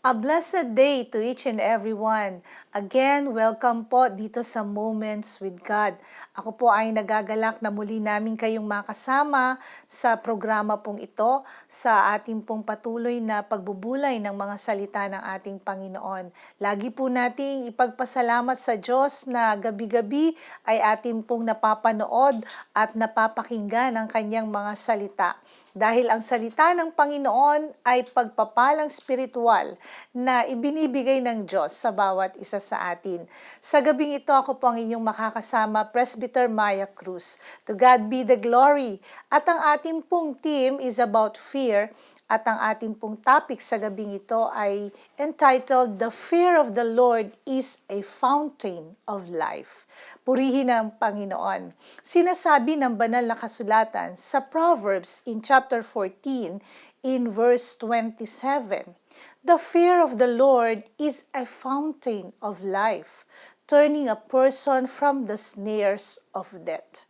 A blessed day to each and everyone. Again, welcome po dito sa Moments with God. Ako po ay nagagalak na muli namin kayong makasama sa programa pong ito sa ating pong patuloy na pagbubulay ng mga salita ng ating Panginoon. Lagi po nating ipagpasalamat sa Diyos na gabi-gabi ay ating pong napapanood at napapakinggan ang kanyang mga salita. Dahil ang salita ng Panginoon ay pagpapalang spiritual na ibinibigay ng Diyos sa bawat isa sa atin. Sa gabing ito, ako po ang inyong makakasama, Presbyter Maya Cruz. To God be the glory. At ang ating pong theme is about fear. At ang ating pong topic sa gabing ito ay entitled, The Fear of the Lord is a Fountain of Life. Purihin ang Panginoon. Sinasabi ng banal na kasulatan sa Proverbs in chapter 14 in verse 27, The fear of the Lord is a fountain of life, turning a person from the snares of death.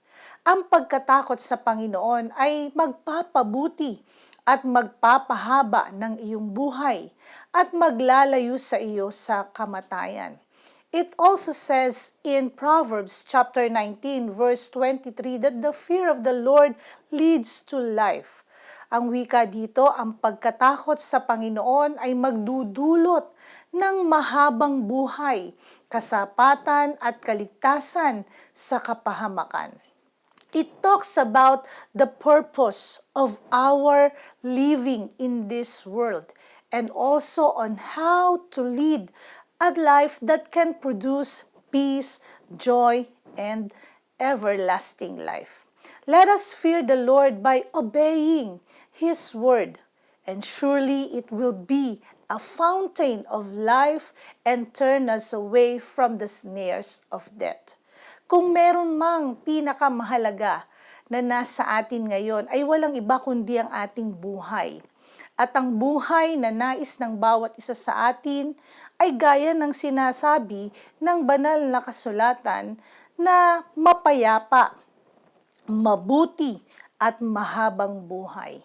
Ang pagkatakot sa Panginoon ay magpapabuti at magpapahaba ng iyong buhay at maglalayo sa iyo sa kamatayan. It also says in Proverbs chapter 19 verse 23 that the fear of the Lord leads to life. Ang wika dito, ang pagkatakot sa Panginoon ay magdudulot ng mahabang buhay, kasapatan at kaligtasan sa kapahamakan. It talks about the purpose of our living in this world and also on how to lead a life that can produce peace, joy, and everlasting life. Let us fear the Lord by obeying His word, and surely it will be a fountain of life and turn us away from the snares of death. Kung meron mang pinakamahalaga na nasa atin ngayon ay walang iba kundi ang ating buhay. At ang buhay na nais ng bawat isa sa atin ay gaya ng sinasabi ng banal na kasulatan na mapayapa, mabuti at mahabang buhay.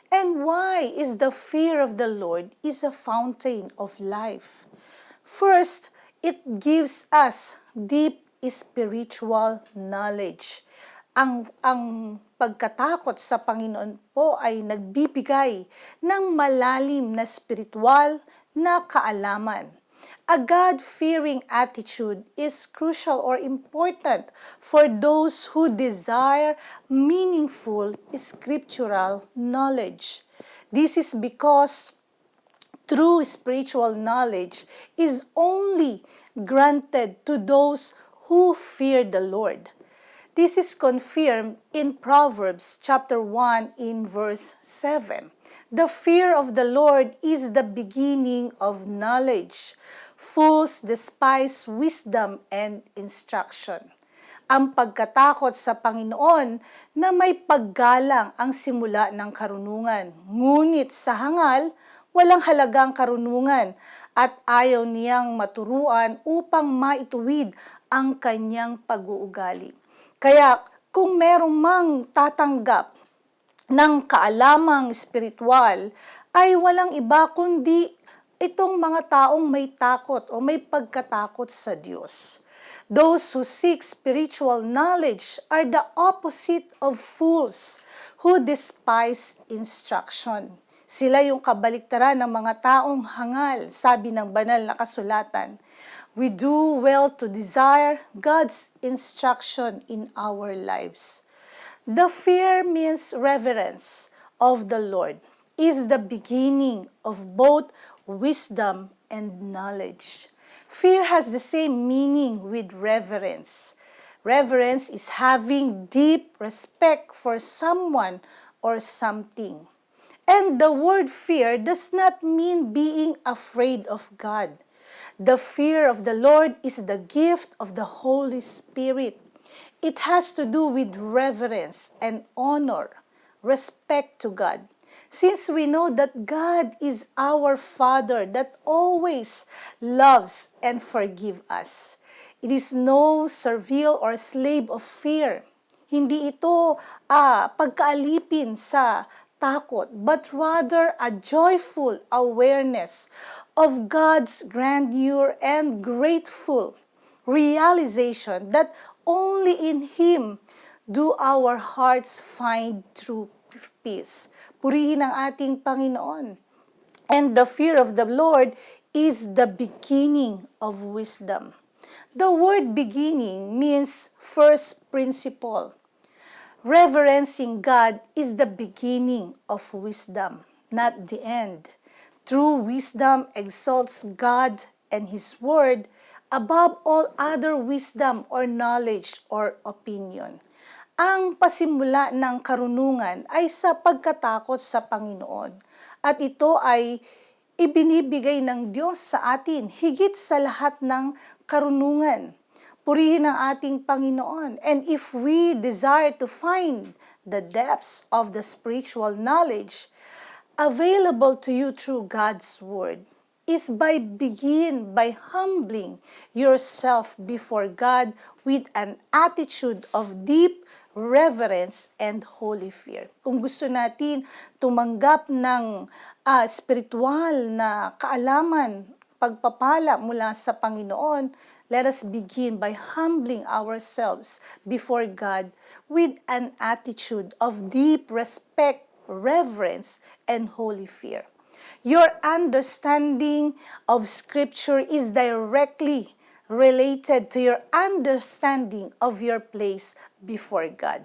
And why is the fear of the Lord is a fountain of life? First, it gives us deep spiritual knowledge. Ang pagkatakot sa Panginoon po ay nagbibigay ng malalim na spiritual na kaalaman. A God-fearing attitude is crucial or important for those who desire meaningful scriptural knowledge. This is because true spiritual knowledge is only granted to those who fear the Lord. This is confirmed in Proverbs chapter 1 in verse 7. The fear of the Lord is the beginning of knowledge. Fools despise wisdom and instruction. Ang pagkatakot sa Panginoon na may paggalang ang simula ng karunungan. Ngunit sa hangal, walang halagang karunungan at ayaw niyang maturuan upang maituwid ang kanyang pag-uugali. Kaya kung merong mang tatanggap ng kaalamang spiritual, ay walang iba kundi itong mga taong may takot o may pagkatakot sa Diyos. Those who seek spiritual knowledge are the opposite of fools who despise instruction. Sila yung kabaliktaran ng mga taong hangal, sabi ng banal na kasulatan. We do well to desire God's instruction in our lives. The fear means reverence of the Lord is the beginning of both wisdom and knowledge. Fear has the same meaning with reverence. Reverence is having deep respect for someone or something. And the word fear does not mean being afraid of God. The fear of the Lord is the gift of the Holy Spirit. It has to do with reverence and honor, respect to God. Since we know that God is our Father that always loves and forgives us. It is no servile or slave of fear. Hindi ito pagkaalipin sa takot, but rather a joyful awareness of God's grandeur and grateful realization that only in Him do our hearts find true peace. Purihin ang ating Panginoon. And the fear of the Lord is the beginning of wisdom. The word beginning means first principle. Reverencing God is the beginning of wisdom, not the end. True wisdom exalts God and His Word above all other wisdom or knowledge or opinion. Ang pasimula ng karunungan ay sa pagkatakot sa Panginoon, at ito ay ibinibigay ng Diyos sa atin higit sa lahat ng karunungan. Purihin ang ating Panginoon. And if we desire to find the depths of the spiritual knowledge available to you through God's Word, is by humbling yourself before God with an attitude of deep reverence and holy fear. Kung gusto natin tumanggap ng spiritual na kaalaman, pagpapala mula sa Panginoon, let us begin by humbling ourselves before God with an attitude of deep respect, reverence, and holy fear. Your understanding of Scripture is directly related to your understanding of your place before God.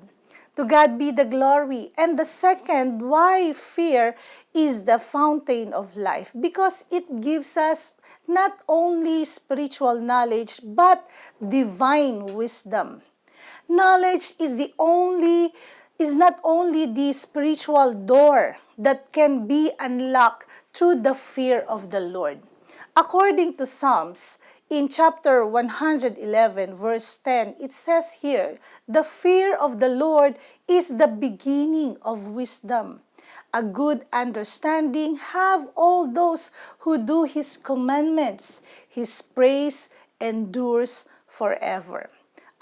To God be the glory. And the second, why fear is the fountain of life? Because it gives us not only spiritual knowledge, but divine wisdom. Knowledge is not only the spiritual door that can be unlocked through the fear of the Lord. According to Psalms, in chapter 111, verse 10, it says here, the fear of the Lord is the beginning of wisdom. A good understanding have all those who do His commandments. His praise endures forever.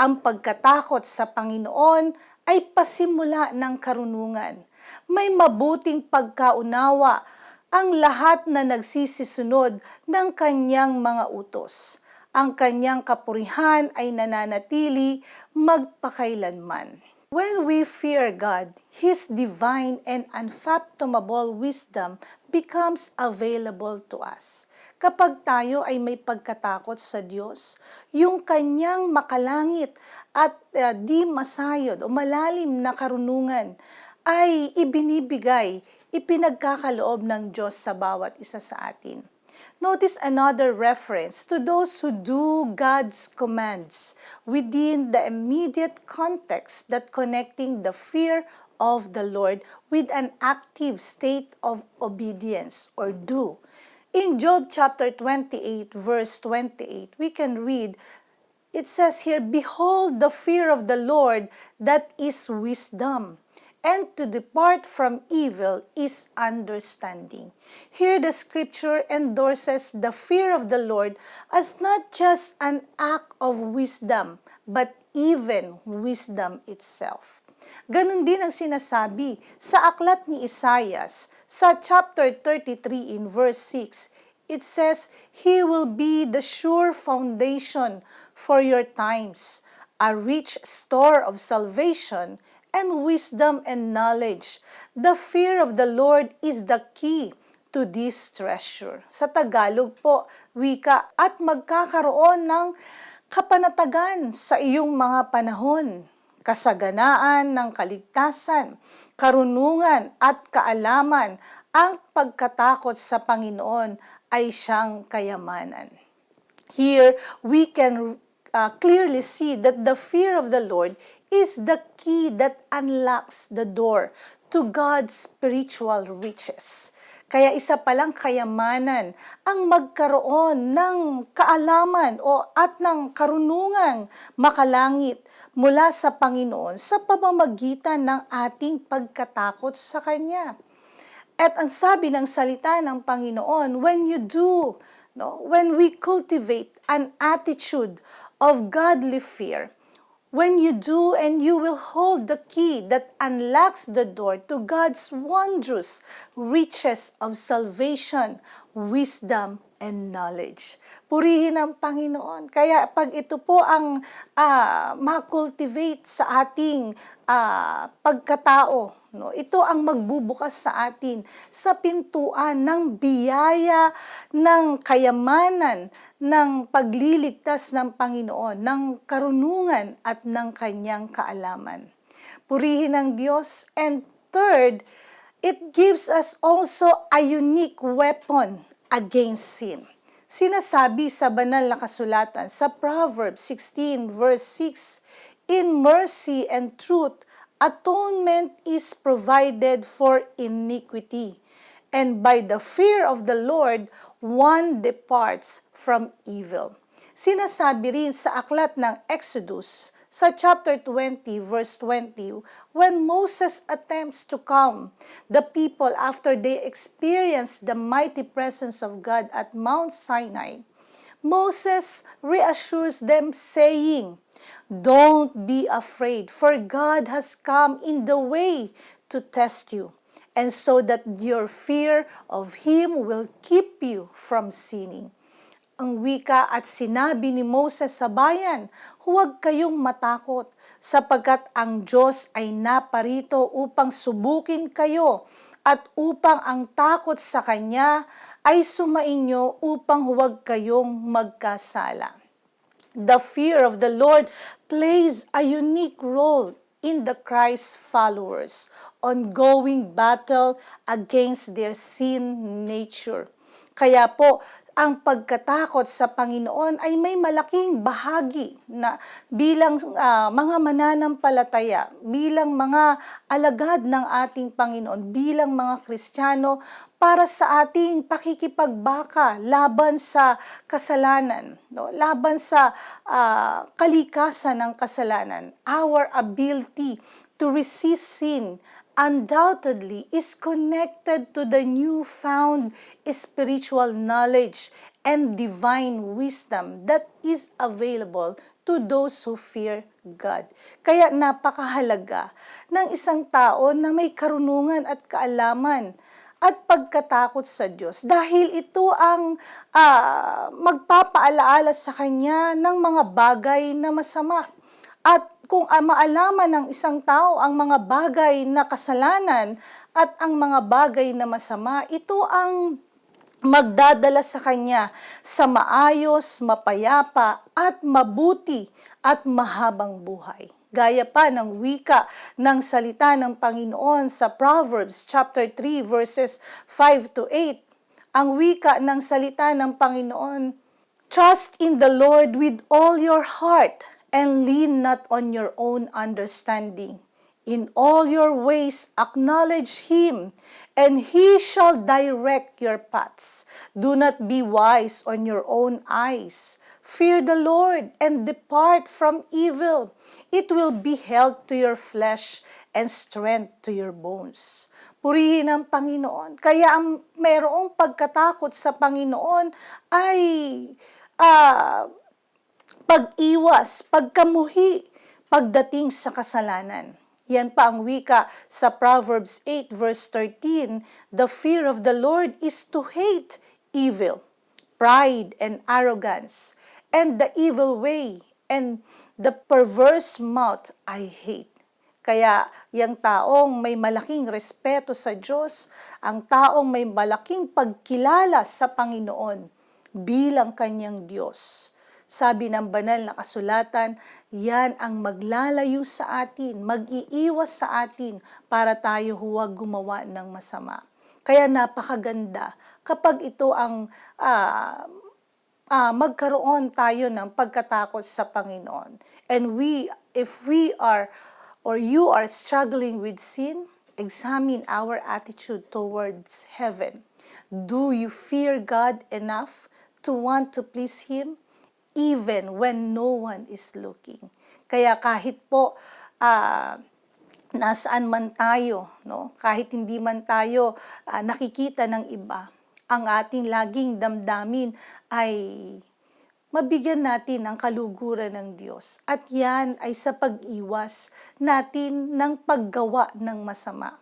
Ang pagkatakot sa Panginoon ay pasimula ng karunungan. May mabuting pagkaunawa ang lahat na nagsisisunod ng kanyang mga utos. Ang kanyang kapurihan ay nananatili magpakailanman. When we fear God, His divine and unfathomable wisdom becomes available to us. Kapag tayo ay may pagkatakot sa Diyos, yung kanyang makalangit at di masayod o malalim na karunungan ay ibinibigay, ipinagkakaloob ng Diyos sa bawat isa sa atin. Notice another reference to those who do God's commands within the immediate context that connecting the fear of the Lord with an active state of obedience or do. In Job chapter 28, verse 28, we can read, it says here, behold, the fear of the Lord, that is wisdom, and to depart from evil is understanding. Here the scripture endorses the fear of the Lord as not just an act of wisdom, but even wisdom itself. Ganon din ang sinasabi sa aklat ni Isaias sa chapter 33 in verse 6. It says, He will be the sure foundation for your times, a rich store of salvation and wisdom and knowledge. The fear of the Lord is the key to this treasure. Sa Tagalog po, wika, at magkakaroon ng kapanatagan sa iyong mga panahon, kasaganaan ng kaligtasan, karunungan at kaalaman. Ang pagkatakot sa Panginoon ay siyang kayamanan. Here, we can clearly see that the fear of the Lord is the key that unlocks the door to God's spiritual riches. Kaya isa palang kayamanan ang magkaroon ng kaalaman at ng karunungang makalangit mula sa Panginoon sa pamamagitan ng ating pagkatakot sa Kanya. At ang sabi ng salita ng Panginoon, when we cultivate an attitude of godly fear, When you do, and you will hold the key that unlocks the door to God's wondrous riches of salvation, wisdom, and knowledge. Purihin ang Panginoon. Kaya pag ito po ang ma-cultivate sa ating pagkatao, no, ito ang magbubukas sa atin sa pintuan ng biyaya, ng kayamanan, ng pagliligtas ng Panginoon, ng karunungan at ng kanyang kaalaman. Purihin ang Diyos. And third, it gives us also a unique weapon against sin. Sinasabi sa banal na kasulatan sa Proverbs 16 verse 6, "In mercy and truth, atonement is provided for iniquity, and by the fear of the Lord, one departs from evil." Sinasabi rin sa aklat ng Exodus, sa chapter 20, verse 20, when Moses attempts to calm the people after they experience the mighty presence of God at Mount Sinai, Moses reassures them saying, "Don't be afraid, for God has come in the way to test you, and so that your fear of Him will keep you from sinning." Ang wika at sinabi ni Moses sa bayan, "Huwag kayong matakot, sapagkat ang Diyos ay naparito upang subukin kayo, at upang ang takot sa Kanya ay sumainyo upang huwag kayong magkasala." The fear of the Lord plays a unique role in the Christ followers' ongoing battle against their sin nature. Kaya po, ang pagkatakot sa Panginoon ay may malaking bahagi na bilang mga mananampalataya, bilang mga alagad ng ating Panginoon, bilang mga Kristiyano, para sa ating pakikipagbaka laban sa kasalanan, no? Laban sa kalikasan ng kasalanan. Our ability to resist sin undoubtedly is connected to the newfound spiritual knowledge and divine wisdom that is available to those who fear God. Kaya napakahalaga ng isang tao na may karunungan at kaalaman at pagkatakot sa Diyos, dahil ito ang magpapaalaala sa kanya ng mga bagay na masama. At kung maalaman ng isang tao ang mga bagay na kasalanan at ang mga bagay na masama, ito ang magdadala sa kanya sa maayos, mapayapa, at mabuti at mahabang buhay. Gaya pa ng wika ng salita ng Panginoon sa Proverbs chapter 3 verses 5 to 8. Ang wika ng salita ng Panginoon, "Trust in the Lord with all your heart, and lean not on your own understanding. In all your ways acknowledge Him, and He shall direct your paths. Do not be wise on your own eyes. Fear the Lord, and depart from evil. It will be health to your flesh, and strength to your bones." Purihin ang Panginoon. Kaya ang mayroong pagkatakot sa Panginoon ay pag-iwas, pagkamuhi, pagdating sa kasalanan. Yan pa ang wika sa Proverbs 8 verse 13, "The fear of the Lord is to hate evil, pride and arrogance, and the evil way, and the perverse mouth I hate." Kaya yung taong may malaking respeto sa Diyos, ang taong may malaking pagkilala sa Panginoon bilang kanyang Diyos, sabi ng banal na kasulatan, yan ang maglalayo sa atin, mag-iiwas sa atin para tayo huwag gumawa ng masama. Kaya napakaganda kapag ito ang magkaroon tayo ng pagkatakot sa Panginoon. And if we are or you are struggling with sin, examine our attitude towards heaven. Do you fear God enough to want to please Him? Even when no one is looking. Kaya kahit po nasaan man tayo, no? Kahit hindi man tayo nakikita ng iba, ang ating laging damdamin ay mabigyan natin ang kaluguran ng Diyos. At yan ay sa pag-iwas natin ng paggawa ng masama.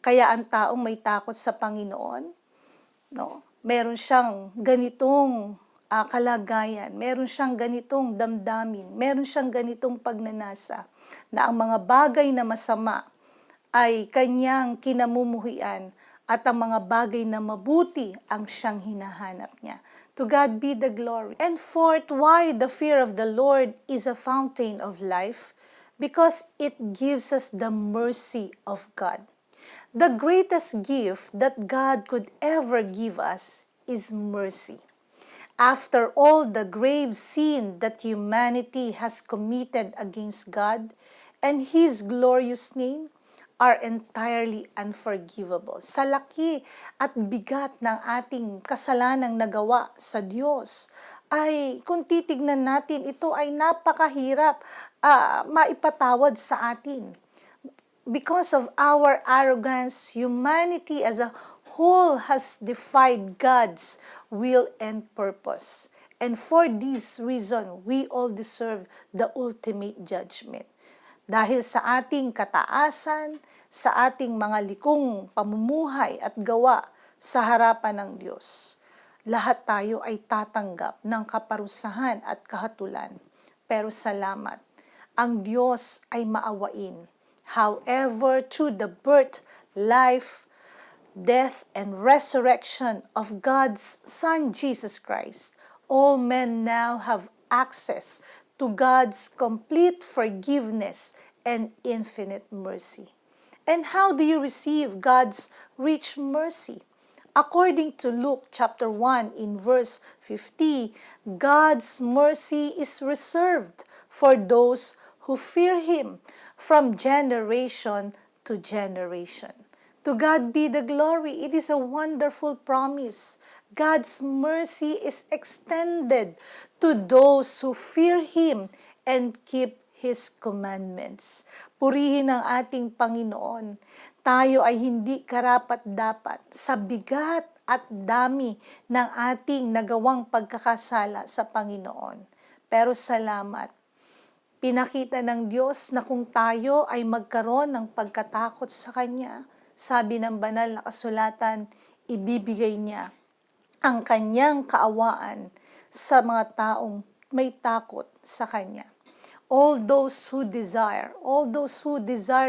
Kaya ang taong may takot sa Panginoon, no, meron siyang ganitong kalagayan, meron siyang ganitong damdamin, meron siyang ganitong pagnanasa na ang mga bagay na masama ay kanyang kinamumuhian at ang mga bagay na mabuti ang siyang hinahanap niya. To God be the glory. And fourth, why the fear of the Lord is a fountain of life? Because it gives us the mercy of God. The greatest gift that God could ever give us is mercy. After all the grave sin that humanity has committed against God and His glorious name are entirely unforgivable. Sa laki at bigat ng ating kasalanang nagawa sa Diyos, ay kung titignan natin, ito ay napakahirap maipatawad sa atin. Because of our arrogance, humanity as a whole has defied God's will and purpose. And for this reason, we all deserve the ultimate judgment. Dahil sa ating kataasan, sa ating mga likong pamumuhay at gawa sa harapan ng Diyos, lahat tayo ay tatanggap ng kaparusahan at kahatulan. Pero salamat, ang Diyos ay maawain. However, through the birth, life, death, and resurrection of God's Son, Jesus Christ, all men now have access to God's complete forgiveness and infinite mercy. And how do you receive God's rich mercy? According to Luke chapter 1 in verse 50, God's mercy is reserved for those who fear Him from generation to generation. To God be the glory. It is a wonderful promise. God's mercy is extended to those who fear Him and keep His commandments. Purihin ang ating Panginoon. Tayo ay hindi karapat-dapat sa bigat at dami ng ating nagawang pagkakasala sa Panginoon. Pero salamat, pinakita ng Diyos na kung tayo ay magkaroon ng pagkatakot sa Kanya, sabi ng banal na kasulatan, ibibigay niya ang kanyang kaawaan sa mga taong may takot sa Kanya. All those who desire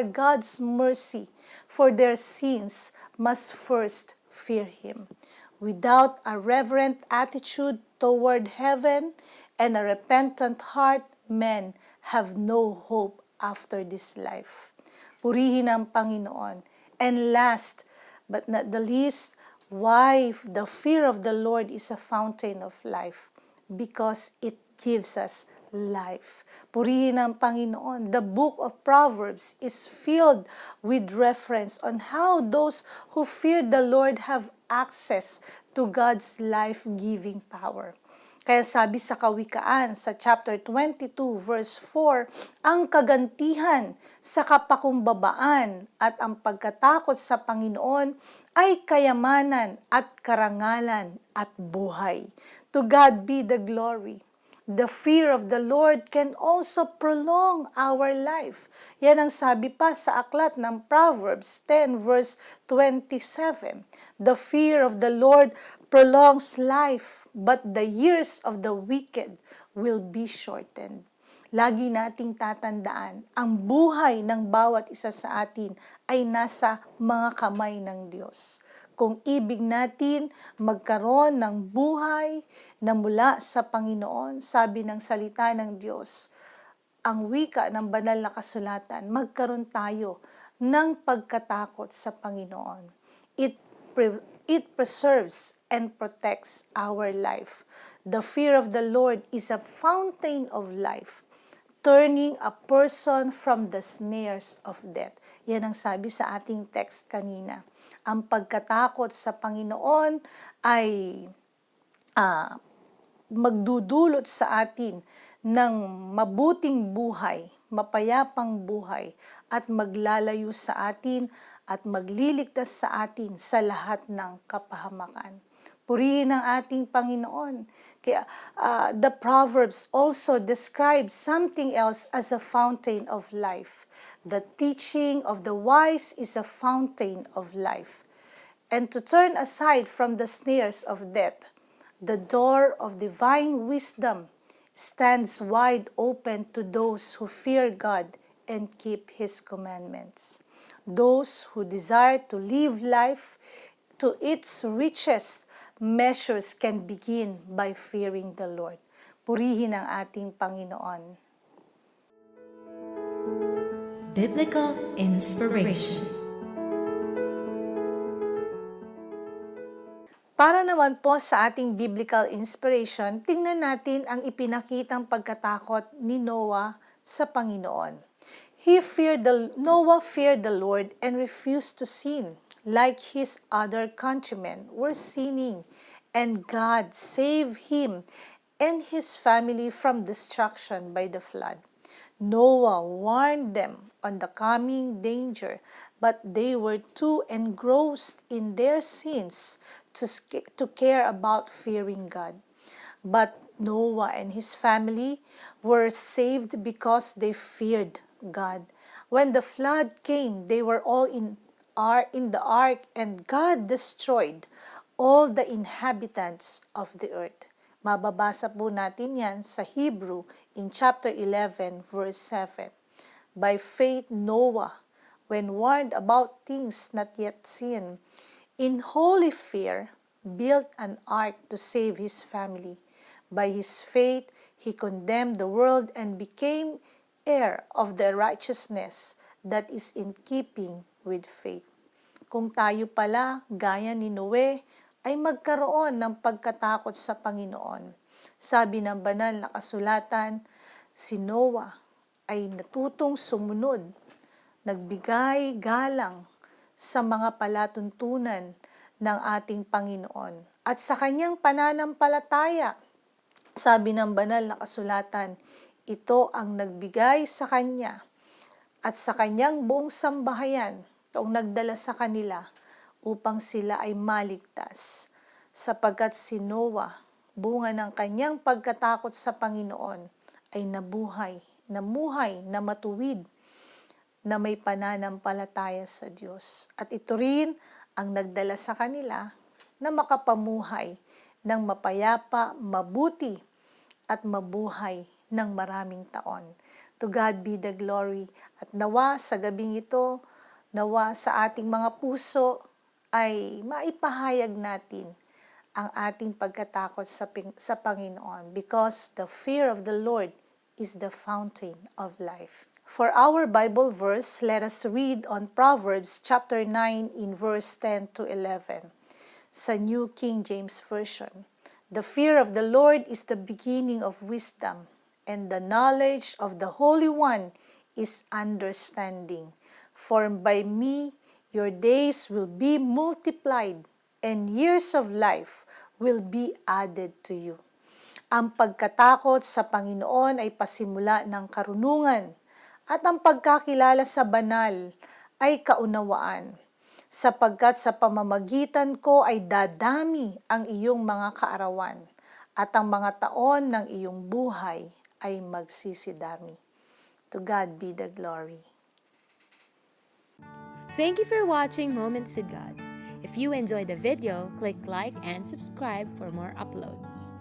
God's mercy for their sins must first fear Him. Without a reverent attitude toward heaven and a repentant heart, men have no hope after this life. Purihin ang Panginoon. And last but not the least, why the fear of the Lord is a fountain of life? Because it gives us life. Purihin ang Panginoon. The book of Proverbs is filled with reference on how those who fear the Lord have access to God's life-giving power. Kaya sabi sa Kawikaan sa chapter 22 verse 4, ang kagantihan sa kapakumbabaan at ang pagkatakot sa Panginoon ay kayamanan at karangalan at buhay. To God be the glory. The fear of the Lord can also prolong our life. Yan ang sabi pa sa aklat ng Proverbs 10 verse 27. The fear of the Lord prolongs life, but the years of the wicked will be shortened. Lagi nating tatandaan, ang buhay ng bawat isa sa atin ay nasa mga kamay ng Diyos. Kung ibig natin magkaroon ng buhay na mula sa Panginoon, sabi ng salita ng Diyos, ang wika ng banal na kasulatan, magkaroon tayo ng pagkatakot sa Panginoon. It preserves and protects our life. The fear of the Lord is a fountain of life, turning a person from the snares of death. Yan ang sabi sa ating text kanina. Ang pagkatakot sa Panginoon ay magdudulot sa atin ng mabuting buhay, mapayapang buhay, at maglalayo sa atin at magliligtas sa atin sa lahat ng kapahamakan. Purihin ang ating Panginoon. Kaya the Proverbs also describe something else as a fountain of life. The teaching of the wise is a fountain of life. And to turn aside from the snares of death, the door of divine wisdom stands wide open to those who fear God and keep His commandments. Those who desire to live life to its richest measures can begin by fearing the Lord. Purihin ang ating Panginoon. Biblical Inspiration. Para naman po sa ating biblical inspiration, tingnan natin ang ipinakitang pagkatakot ni Noah sa Panginoon. Noah feared the Lord and refused to sin, like his other countrymen were sinning, and God saved him and his family from destruction by the flood. Noah warned them on the coming danger, but they were too engrossed in their sins to care about fearing God. But Noah and his family were saved because they feared God. When the flood came, they were all in the ark, and God destroyed all the inhabitants of the earth. Mababasa po natin yan sa Hebrew in chapter 11, verse 7. By faith, Noah, when warned about things not yet seen, in holy fear, built an ark to save his family. By his faith, he condemned the world and became heir of the righteousness that is in keeping with faith. Kung tayo pala, gaya ni Noe, ay magkaroon ng pagkatakot sa Panginoon. Sabi ng banal na kasulatan, si Noah ay natutong sumunod, nagbigay galang sa mga palatuntunan ng ating Panginoon. At sa kanyang pananampalataya, sabi ng banal na kasulatan, ito ang nagbigay sa kanya at sa kanyang buong sambahayan, itong nagdala sa kanila upang sila ay maligtas. Sapagkat si Noah, bunga ng kanyang pagkatakot sa Panginoon, ay namuhay na matuwid, na may pananampalataya sa Diyos. At ito rin ang nagdala sa kanila na makapamuhay ng mapayapa, mabuti, at mabuhay ng maraming taon. To God be the glory. At nawa sa gabing ito, nawa sa ating mga puso ay maipahayag natin ang ating pagkatakot sa Panginoon, because the fear of the Lord is the fountain of life. For our Bible verse, let us read on Proverbs chapter 9 in verse 10 to 11 sa New King James Version. The fear of the Lord is the beginning of wisdom, and the knowledge of the Holy One is understanding. For by me your days will be multiplied, and years of life will be added to you. Ang pagkatakot sa Panginoon ay pasimula ng karunungan, at ang pagkakilala sa banal ay kaunawaan, sapagkat sa pamamagitan ko ay dadami ang iyong mga kaarawan, at ang mga taon ng iyong buhay ay magsisidami. To God be the glory. Thank you for watching Moments with God. If you enjoyed the video, click like and subscribe for more uploads.